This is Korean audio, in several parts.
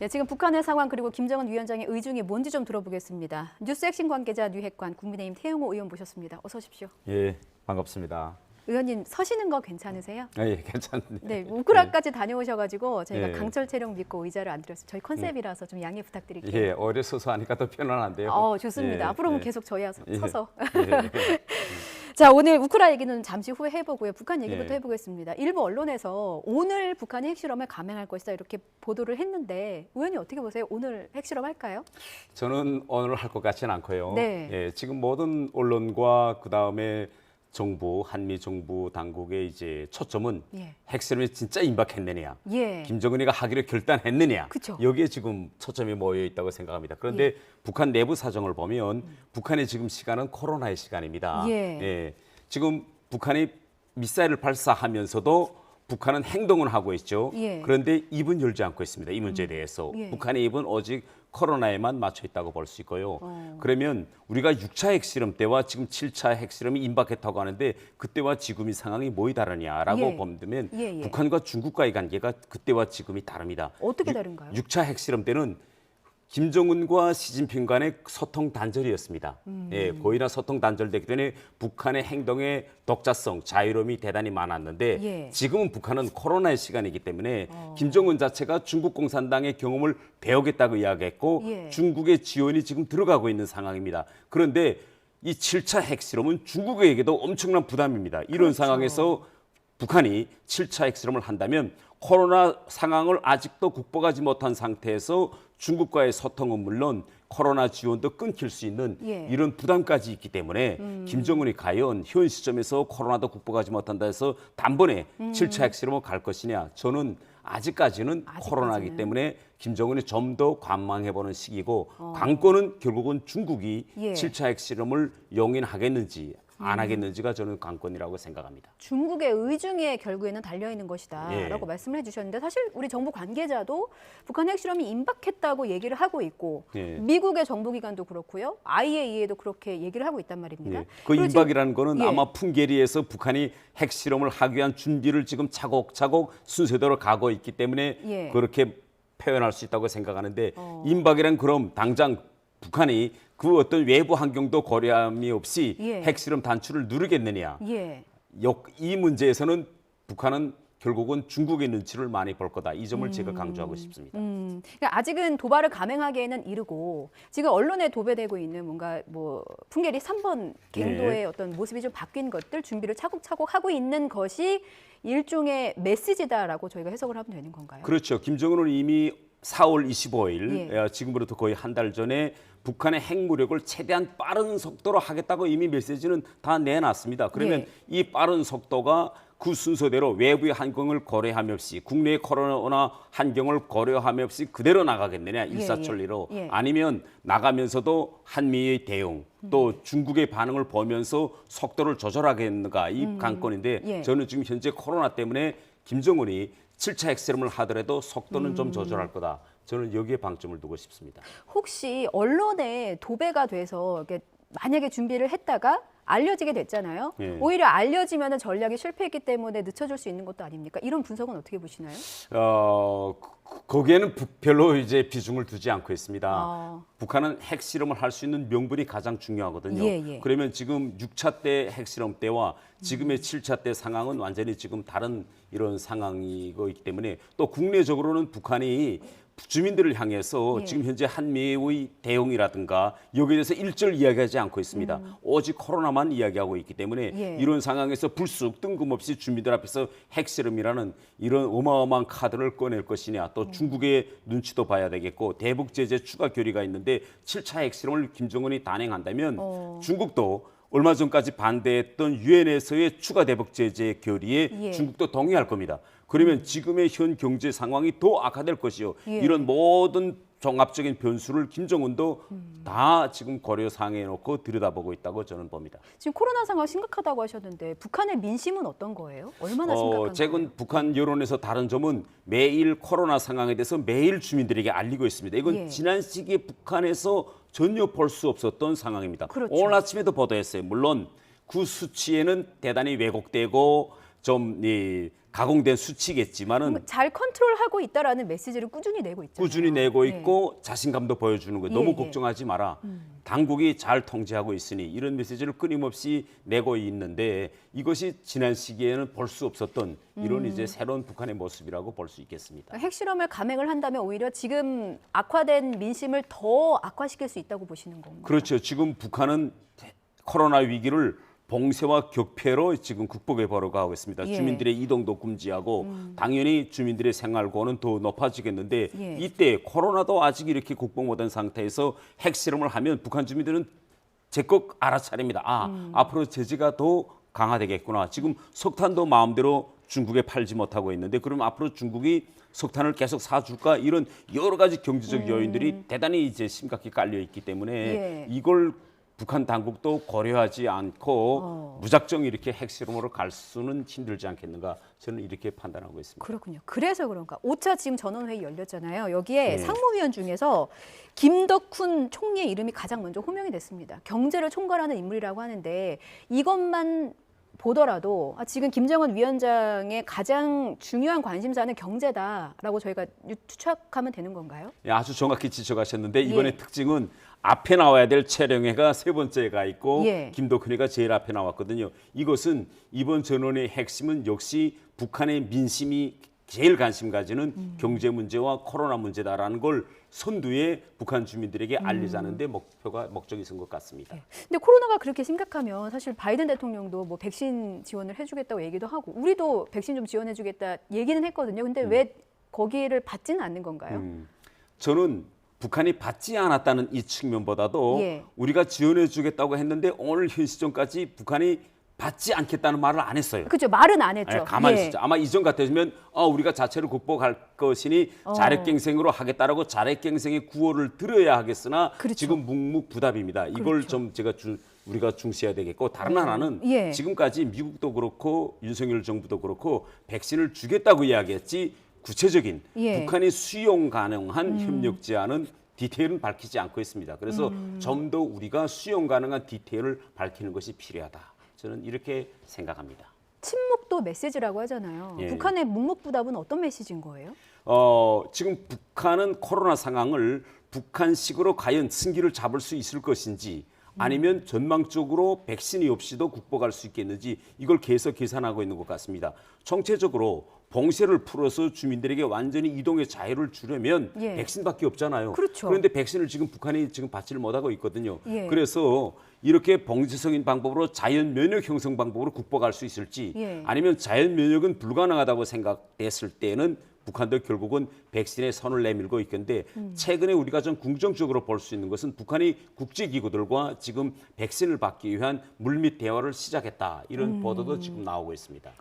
네, 지금 북한의 상황 그리고 김정은 위원장의 의중이 뭔지 좀 들어보겠습니다. 뉴스 핵심 관계자 류핵관 국민의힘 태영호 의원 모셨습니다. 어서 오십시오. 예, 반갑습니다. 의원님 서시는 거 괜찮으세요? 예, 괜찮은데. 네, 우크라까지 다녀오셔가지고 저희가 예. 강철 체력 믿고 의자를 안 드렸어요. 저희 컨셉이라서 좀 양해 부탁드릴게요. 예, 오래 서서 하니까 더 편안한데요. 좋습니다. 예, 앞으로는 예. 계속 저희와 예. 서서. 예. 자, 오늘 우크라 얘기는 잠시 후에 해보고요. 북한 얘기부터 예. 해보겠습니다. 일부 언론에서 오늘 북한이 핵실험을 감행할 것이다 이렇게 보도를 했는데 의원님 어떻게 보세요? 오늘 핵실험 할까요? 저는 오늘 할 것 같지는 않고요. 네. 예, 지금 모든 언론과 그 다음에 정부, 한미 정부 당국의 이제 초점은 예. 핵실험이 진짜 임박했느냐, 예. 김정은이가 하기로 결단했느냐, 그쵸. 여기에 지금 초점이 모여 있다고 생각합니다. 그런데 북한 내부 사정을 보면 북한의 지금 시간은 코로나의 시간입니다. 예. 지금 북한이 미사일을 발사하면서도 북한은 행동을 하고 있죠. 예. 그런데 입은 열지 않고 있습니다. 이 문제에 대해서. 예. 북한의 입은 오직 코로나에만 맞춰 있다고 볼 수 있고요. 그러면 우리가 6차 핵실험 때와 지금 7차 핵실험이 임박했다고 하는데 그때와 지금의 상황이 뭐이 다르냐라고 예. 보면 예. 북한과 중국과의 관계가 그때와 지금이 다릅니다. 어떻게 다른가요? 6차 핵실험 때는 김정은과 시진핑 간의 소통 단절이었습니다. 예, 거의나 소통 단절되기 때문에 북한의 행동의 독자성, 자유로움이 대단히 많았는데 예. 지금은 북한은 코로나의 시간이기 때문에 김정은 자체가 중국 공산당의 경험을 배우겠다고 이야기했고 예. 중국의 지원이 지금 들어가고 있는 상황입니다. 그런데 이 7차 핵실험은 중국에게도 엄청난 부담입니다. 이런 그렇죠. 상황에서 북한이 7차 핵실험을 한다면 코로나 상황을 아직도 극복하지 못한 상태에서 중국과의 소통은 물론 코로나 지원도 끊길 수 있는 예. 이런 부담까지 있기 때문에 김정은이 과연 현 시점에서 코로나도 극복하지 못한다 해서 단번에 7차 핵실험을 갈 것이냐. 저는 아직까지는 코로나이기 때문에 김정은이 좀 더 관망해보는 시기고 관건은 결국은 중국이 예. 7차 핵실험을 용인하겠는지 안 하겠는지가 저는 관건이라고 생각합니다. 중국의 의중에 결국에는 달려있는 것이다라고 예. 말씀을 해주셨는데 사실 우리 정부 관계자도 북한 핵실험이 임박했다고 얘기를 하고 있고 예. 미국의 정보기관도 그렇고요. IAEA도 그렇게 얘기를 하고 있단 말입니다. 예. 그 그리고 임박이라는 거는 예. 아마 풍계리에서 북한이 핵실험을 하기 위한 준비를 지금 차곡차곡 순서대로 가고 있기 때문에 예. 그렇게 표현할 수 있다고 생각하는데 임박이란 그럼 당장 북한이 그 어떤 외부 환경도 고려함이 없이 예. 핵실험 단추를 누르겠느냐. 예. 이 문제에서는 북한은 결국은 중국의 눈치를 많이 볼 거다. 이 점을 제가 강조하고 싶습니다. 그러니까 아직은 도발을 감행하기에는 이르고 지금 언론에 도배되고 있는 뭔가 뭐 풍계리 3번 갱도의 예. 어떤 모습이 좀 바뀐 것들 준비를 차곡차곡 하고 있는 것이 일종의 메시지다라고 저희가 해석을 하면 되는 건가요? 그렇죠. 김정은은 이미 4월 25일 예. 지금으로부터 거의 한 달 전에 북한의 핵무력을 최대한 빠른 속도로 하겠다고 이미 메시지는 다 내놨습니다. 그러면 예. 이 빠른 속도가 그 순서대로 외부의 환경을 고려함 없이 국내의 코로나 환경을 고려함 없이 그대로 나가겠느냐 일사천리로 예. 아니면 나가면서도 한미의 대응 또 중국의 반응을 보면서 속도를 조절하겠는가 이 관건인데 예. 저는 지금 현재 코로나 때문에 김정은이 7차 핵실험을 하더라도 속도는 좀 조절할 거다. 저는 여기에 방점을 두고 싶습니다. 혹시 언론에 도배가 돼서 이렇게 만약에 준비를 했다가 알려지게 됐잖아요. 예. 오히려 알려지면 전략이 실패했기 때문에 늦춰질 수 있는 것도 아닙니까? 이런 분석은 어떻게 보시나요? 거기에는 별로 이제 비중을 두지 않고 있습니다. 아. 북한은 핵실험을 할 수 있는 명분이 가장 중요하거든요. 예. 그러면 지금 6차 때 핵실험 때와 지금의 7차 때 상황은 완전히 지금 다른 이런 상황이고 있기 때문에 또 국내적으로는 북한이 주민들을 향해서 예. 지금 현재 한미의 대응이라든가 여기에 대해서 일절 이야기하지 않고 있습니다. 오직 코로나만 이야기하고 있기 때문에 예. 이런 상황에서 불쑥 뜬금없이 주민들 앞에서 핵실험이라는 이런 어마어마한 카드를 꺼낼 것이냐 또 중국의 눈치도 봐야 되겠고 대북 제재 추가 결의가 있는데 7차 핵실험을 김정은이 단행한다면 중국도 얼마 전까지 반대했던 유엔에서의 추가 대북 제재 결의에 예. 중국도 동의할 겁니다. 그러면 지금의 현 경제 상황이 더 악화될 것이요. 예. 이런 모든 종합적인 변수를 김정은도 다 지금 고려사항에 놓고 들여다보고 있다고 저는 봅니다. 지금 코로나 상황 심각하다고 하셨는데 북한의 민심은 어떤 거예요? 얼마나 심각한가요? 최근 북한 여론에서 다른 점은 매일 코로나 상황에 대해서 매일 주민들에게 알리고 있습니다. 이건 예. 지난 시기에 북한에서 전혀 볼 수 없었던 상황입니다. 그렇죠. 오늘 아침에도 보도했어요. 물론 그 수치에는 대단히 왜곡되고 좀 가공된 수치겠지만은 잘 컨트롤하고 있다라는 메시지를 꾸준히 내고 있잖아요. 꾸준히 내고 네. 있고 자신감도 보여주는 거예요. 예, 너무 예. 걱정하지 마라. 당국이 잘 통제하고 있으니 이런 메시지를 끊임없이 내고 있는데 이것이 지난 시기에는 볼 수 없었던 이런 이제 새로운 북한의 모습이라고 볼 수 있겠습니다. 핵실험을 감행을 한다면 오히려 지금 악화된 민심을 더 악화시킬 수 있다고 보시는 건가요? 그렇죠. 지금 북한은 코로나 위기를 봉쇄와 격폐로 지금 극복해 보려고 하고 있습니다. 예. 주민들의 이동도 금지하고 당연히 주민들의 생활고는 더 높아지겠는데 예. 이때 코로나도 아직 이렇게 극복 못한 상태에서 핵실험을 하면 북한 주민들은 제껏 알아차립니다. 앞으로 제재가 더 강화되겠구나. 지금 석탄도 마음대로 중국에 팔지 못하고 있는데 그럼 앞으로 중국이 석탄을 계속 사줄까? 이런 여러 가지 경제적 요인들이 대단히 이제 심각히 깔려 있기 때문에 예. 이걸 북한 당국도 고려하지 않고 무작정 이렇게 핵실험으로 갈 수는 힘들지 않겠는가 저는 이렇게 판단하고 있습니다. 그렇군요. 그래서 그런가. 5차 지금 전원회의 열렸잖아요. 여기에 네. 상무위원 중에서 김덕훈 총리의 이름이 가장 먼저 호명이 됐습니다. 경제를 총괄하는 인물이라고 하는데 이것만 보더라도 지금 김정은 위원장의 가장 중요한 관심사는 경제다라고 저희가 추측하면 되는 건가요? 예, 아주 정확히 지적하셨는데 이번에 예. 특징은 앞에 나와야 될 최령해가 세 번째가 있고 예. 김덕훈이가 제일 앞에 나왔거든요. 이것은 이번 전원의 핵심은 역시 북한의 민심이 제일 관심 가지는 경제 문제와 코로나 문제다라는 걸 선두에 북한 주민들에게 알리자는 데 목적이 있은 것 같습니다. 근데 코로나가 그렇게 심각하면 사실 바이든 대통령도 뭐 백신 지원을 해주겠다고 얘기도 하고 우리도 백신 좀 지원해주겠다 얘기는 했거든요. 근데 왜 거기를 받지는 않는 건가요? 저는 북한이 받지 않았다는 이 측면보다도 예. 우리가 지원해 주겠다고 했는데 오늘 현 시점까지 북한이 받지 않겠다는 말을 안 했어요. 그렇죠. 말은 안 했죠. 네, 가만히 예. 있었죠. 아마 이전 같았으면 우리가 자체를 극복할 것이니 자력갱생으로 하겠다라고 자력갱생의 구호를 들어야 하겠으나 그렇죠. 지금 묵묵부답입니다. 이걸 그렇죠. 좀 우리가 중시해야 되겠고 다른 하나는 예. 지금까지 미국도 그렇고 윤석열 정부도 그렇고 백신을 주겠다고 이야기했지 구체적인 예. 북한이 수용 가능한 협력 제안은 디테일은 밝히지 않고 있습니다. 그래서 좀 더 우리가 수용 가능한 디테일을 밝히는 것이 필요하다. 저는 이렇게 생각합니다. 침묵도 메시지라고 하잖아요. 예. 북한의 묵묵부답은 어떤 메시지인 거예요? 지금 북한은 코로나 상황을 북한식으로 과연 승기를 잡을 수 있을 것인지 아니면 전망적으로 백신이 없이도 극복할 수 있겠는지 이걸 계속 계산하고 있는 것 같습니다. 총체적으로 봉쇄를 풀어서 주민들에게 완전히 이동의 자유를 주려면 예. 백신밖에 없잖아요. 그렇죠. 그런데 백신을 지금 북한이 지금 받지를 못하고 있거든요. 예. 그래서 이렇게 봉쇄적인 방법으로 자연 면역 형성 방법으로 극복할 수 있을지 예. 아니면 자연 면역은 불가능하다고 생각됐을 때는 북한도 결국은 백신에 손을 내밀고 있건데 최근에 우리가 좀 긍정적으로 볼 수 있는 것은 북한이 국제기구들과 지금 백신을 받기 위한 물밑 대화를 시작했다. 이런 보도도 지금 나오고 있습니다.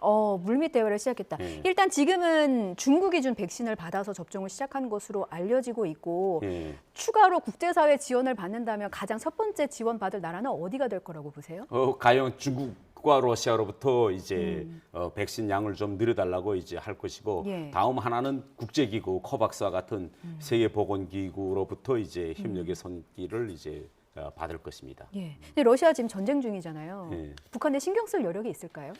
물밑 대화를 시작했다. 예. 일단 지금은 중국이 준 백신을 받아서 접종을 시작한 것으로 알려지고 있고 예. 추가로 국제사회 지원을 받는다면 가장 첫 번째 지원받을 나라는 어디가 될 거라고 보세요? 과연 중국과 러시아로부터 이제 백신 양을 좀 늘려달라고 이제 할 것이고 예. 다음 하나는 국제기구 코박스와 같은 세계보건기구로부터 이제 협력의 손길을 이제 받을 것입니다. 예. 근데 러시아 지금 전쟁 중이잖아요. 예. 북한에 신경 쓸 여력이 있을까요?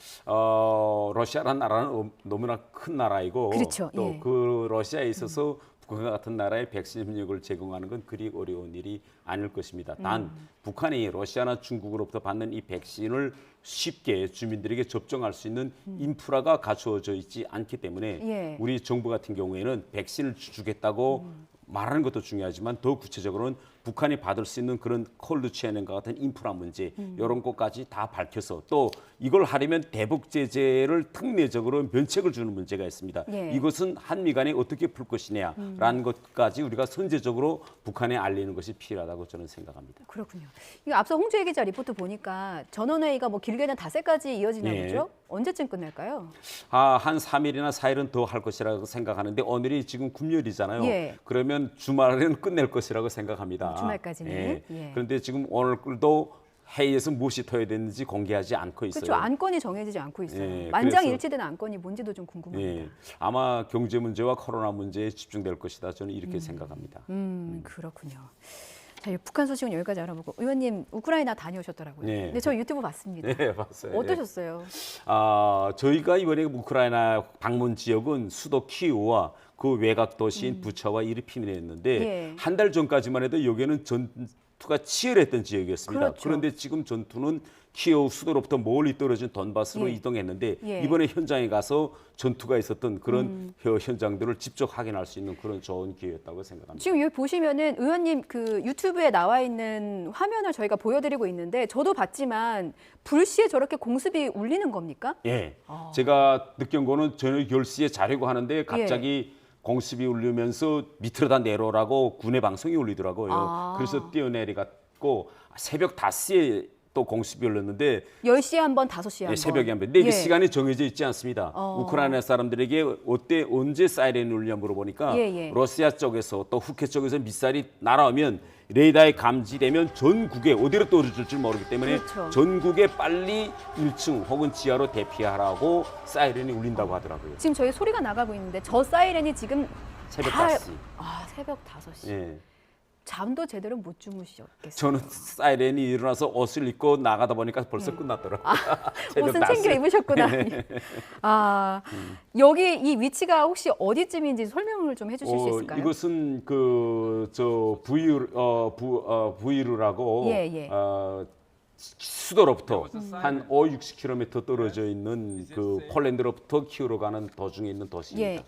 러시아라는 나라는 너무나 큰 나라이고 그렇죠. 또 예. 그 러시아에 있어서 북한과 같은 나라에 백신 협력을 제공하는 건 그리 어려운 일이 아닐 것입니다. 단 북한이 러시아나 중국으로부터 받는 이 백신을 쉽게 주민들에게 접종할 수 있는 인프라가 갖추어져 있지 않기 때문에 예. 우리 정부 같은 경우에는 백신을 주겠다고 말하는 것도 중요하지만 더 구체적으로는 북한이 받을 수 있는 그런 콜드체인과 같은 인프라 문제 이런 것까지 다 밝혀서 또 이걸 하려면 대북 제재를 특례적으로 면책을 주는 문제가 있습니다. 예. 이것은 한미 간에 어떻게 풀 것이냐라는 것까지 우리가 선제적으로 북한에 알리는 것이 필요하다고 저는 생각합니다. 그렇군요. 이거 앞서 홍주혜 기자 리포트 보니까 전원회의가 뭐 길게는 닷새까지 이어지나 예. 보죠? 언제쯤 끝날까요? 한 3일이나 4일은 더 할 것이라고 생각하는데 오늘이 지금 금요일이잖아요. 예. 그러면 주말에는 끝낼 것이라고 생각합니다. 주말까지는. 예. 예. 그런데 지금 오늘도 회의에서 무엇이 토해됐는지 공개하지 않고 있어요. 그렇죠. 안건이 정해지지 않고 있어요. 예, 만장일치된 안건이 뭔지도 좀 궁금합니다. 예. 아마 경제 문제와 코로나 문제에 집중될 것이다. 저는 이렇게 생각합니다. 그렇군요. 자, 북한 소식은 여기까지 알아보고 의원님 우크라이나 다녀오셨더라고요. 네. 근데 저 유튜브 봤습니다. 네, 봤어요. 어떠셨어요? 저희가 이번에 우크라이나 방문 지역은 수도 키이우와 그 외곽 도시인 부차와 이르핀이었는데 예. 한 달 전까지만 해도 여기는 전투가 치열했던 지역이었습니다. 그렇죠. 그런데 지금 전투는 키이우 수도로부터 멀리 떨어진 돈바스로 예. 이동했는데 예. 이번에 현장에 가서 전투가 있었던 그런 현장들을 직접 확인할 수 있는 그런 좋은 기회였다고 생각합니다. 지금 여기 보시면은 의원님 그 유튜브에 나와 있는 화면을 저희가 보여드리고 있는데 저도 봤지만 불시에 저렇게 공습이 울리는 겁니까? 예. 제가 느낀 거는 저녁 10시에 자려고 하는데 갑자기 공습이 울리면서 밑으로 다 내려오라고 군의 방송이 울리더라고요. 그래서 뛰어내려갔고 새벽 5시에 또 공습이 울렸는데 10시에 한 번, 5시에 한 번. 새벽에 한 번. 근데 이게 예. 시간이 정해져 있지 않습니다. 우크라이나 사람들에게 언제 사이렌이 울리냐 물어보니까 예. 러시아 쪽에서 또 후케 쪽에서 미사일이 날아오면 레이더에 감지되면 전국에 어디로 떨어질지 모르기 때문에 그렇죠. 전국에 빨리 1층 혹은 지하로 대피하라고 사이렌이 울린다고 하더라고요. 지금 저희 소리가 나가고 있는데 저 사이렌이 지금 새벽 다- 5시. 새벽 5시. 예. 잠도 제대로 못 주무셨겠어요. 저는 사이렌이 일어나서 옷을 입고 나가다 보니까 벌써 끝났더라고요. 새벽 옷은 5시. 챙겨 입으셨구나. 여기 이 위치가 혹시 어디쯤인지 설명을 좀 해주실 수 있을까요? 이것은 부이루라고 예. 수도로부터 한 60km 떨어져 있는 그 폴란드로부터 키우로 가는 도중에 있는 도시입니다.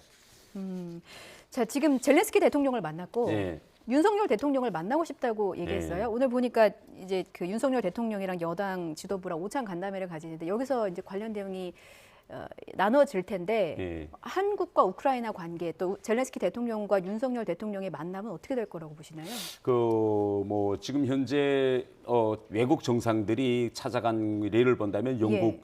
자, 지금 젤렌스키 대통령을 만났고 네. 윤석열 대통령을 만나고 싶다고 얘기했어요. 오늘 보니까 이제 그 윤석열 대통령이랑 여당 지도부랑 오찬 간담회를 가지는데 여기서 이제 관련 내용이 나눠질 텐데 네. 한국과 우크라이나 관계 또 젤렌스키 대통령과 윤석열 대통령의 만남은 어떻게 될 거라고 보시나요? 지금 현재 외국 정상들이 찾아간 예를 본다면 영국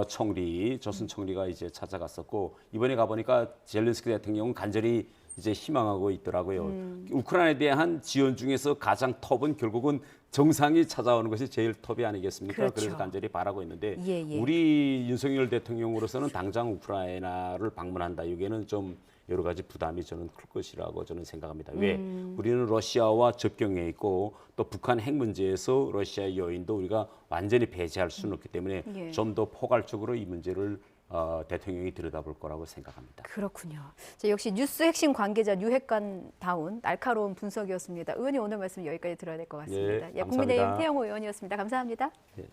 총리, 조선 총리가 이제 찾아갔었고 이번에 가보니까 젤렌스키 대통령은 간절히 이제 희망하고 있더라고요. 우크라이나에 대한 지원 중에서 가장 톱은 결국은 정상이 찾아오는 것이 제일 톱이 아니겠습니까? 그렇죠. 그래서 간절히 바라고 있는데 예. 우리 윤석열 대통령으로서는 당장 우크라이나를 방문한다. 이게는 좀 여러 가지 부담이 저는 클 것이라고 저는 생각합니다. 왜? 우리는 러시아와 접경에 있고 또 북한 핵 문제에서 러시아 요인도 우리가 완전히 배제할 수는 없기 때문에 예. 좀 더 포괄적으로 이 문제를 대통령이 들여다볼 거라고 생각합니다. 그렇군요. 자, 역시 뉴스 핵심 관계자 유핵관다운 날카로운 분석이었습니다. 의원님 오늘 말씀 여기까지 들어야 될 것 같습니다. 예, 국민의힘 감사합니다. 태영호 의원이었습니다. 감사합니다. 예.